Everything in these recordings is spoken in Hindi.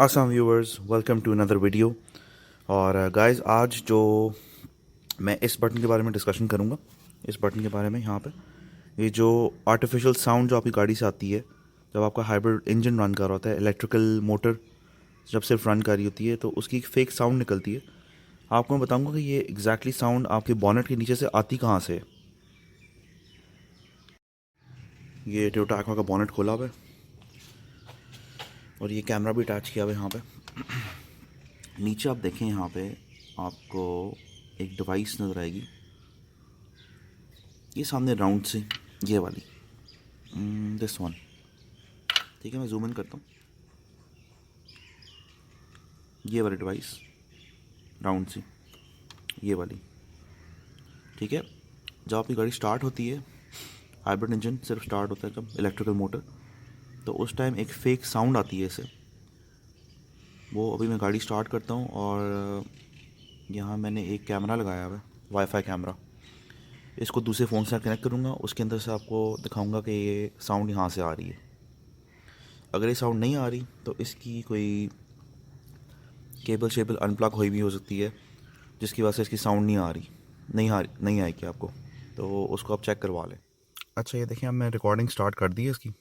अस्सलाम viewers, welcome to another video. और गाइस आज जो मैं इस बटन के बारे में डिस्कशन करूँगा, इस बटन के बारे में यहाँ पे ये जो आर्टिफिशियल साउंड जो आपकी गाड़ी से आती है जब आपका हाइब्रिड इंजन रन कर रहा होता है, इलेक्ट्रिकल मोटर जब सिर्फ रन कर रही होती है तो उसकी एक फेक साउंड निकलती है। आपको मैं बताऊँगा कि ये एग्जैक्टली साउंड आपके बॉनेट के नीचे से आती कहाँ से है। ये टोयोटा एक्वा का बॉनेट खोला हुआ है और ये कैमरा भी अटैच किया हुआ है यहाँ पे। नीचे आप देखें, यहाँ पे आपको एक डिवाइस नज़र आएगी, ये सामने राउंड से, ये वाली दिस वन। ठीक है, मैं जूम इन करता हूँ। ये वाली डिवाइस राउंड सी, ये वाली। ठीक है, जब आपकी गाड़ी स्टार्ट होती है, हाइब्रिड इंजन सिर्फ स्टार्ट होता है जब इलेक्ट्रिकल मोटर, तो उस टाइम एक फेक साउंड आती है इसे। वो अभी मैं गाड़ी स्टार्ट करता हूँ और यहाँ मैंने एक कैमरा लगाया हुआ है, वाईफाई कैमरा। इसको दूसरे फ़ोन से कनेक्ट करूँगा, उसके अंदर से आपको दिखाऊंगा कि ये साउंड यहाँ से आ रही है। अगर ये साउंड नहीं आ रही तो इसकी कोई केबल शेबल अनप्लग हुई भी हो सकती है, जिसकी वजह से इसकी साउंड नहीं आएगी आपको, तो उसको आप चेक करवा लें। अच्छा, ये देखिए, अब मैं रिकॉर्डिंग स्टार्ट कर दी है इसकी,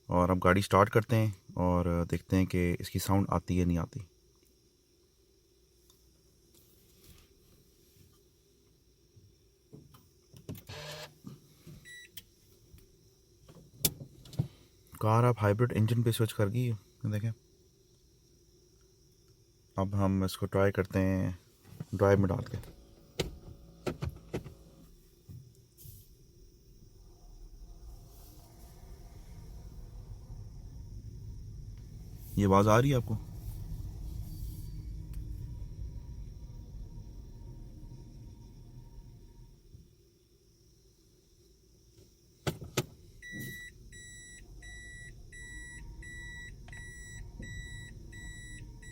और अब गाड़ी स्टार्ट करते हैं और देखते हैं कि इसकी साउंड आती है नहीं आती। कार आप हाइब्रिड इंजन पे स्विच कर गई है, देखें। अब हम इसको ट्राई करते हैं ड्राइव में डाल के। ये आवाज़ आ रही है आपको?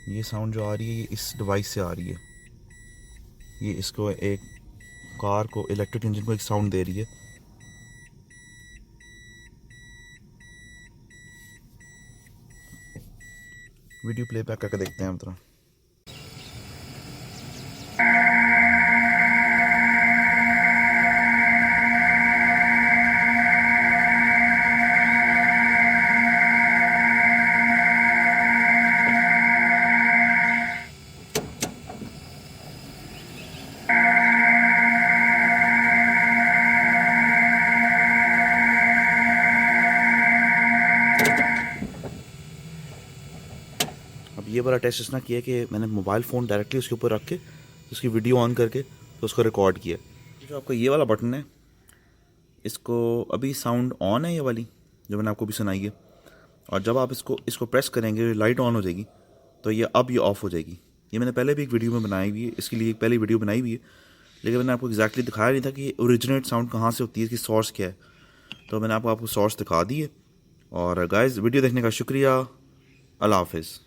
ये साउंड जो आ रही है ये इस डिवाइस से आ रही है। ये इसको एक कार को, इलेक्ट्रिक इंजन को एक साउंड दे रही है। वीडियो प्लेबैक करके देखते हैं हम तरह। अब ये वाला टेस्ट इसने किया कि मैंने मोबाइल फ़ोन डायरेक्टली उसके ऊपर रख के उसकी वीडियो ऑन करके तो उसको रिकॉर्ड किया। जो आपका ये वाला बटन है, इसको अभी साउंड ऑन है, ये वाली जो मैंने आपको भी सुनाई है, और जब आप इसको प्रेस करेंगे लाइट ऑन हो जाएगी, तो ये ऑफ़ हो जाएगी। ये मैंने पहले भी एक वीडियो में बनाई हुई है, इसके लिए एक पहले वीडियो बनाई हुई है, लेकिन मैंने आपको एग्जैक्टली दिखाया नहीं था कि ओरिजिनेट साउंड कहाँ से होती है, इसकी सोर्स क्या है। तो मैंने आपको सोर्स दिखा दी है। और गाइस, वीडियो देखने का शुक्रिया। अल्लाह हाफिज़।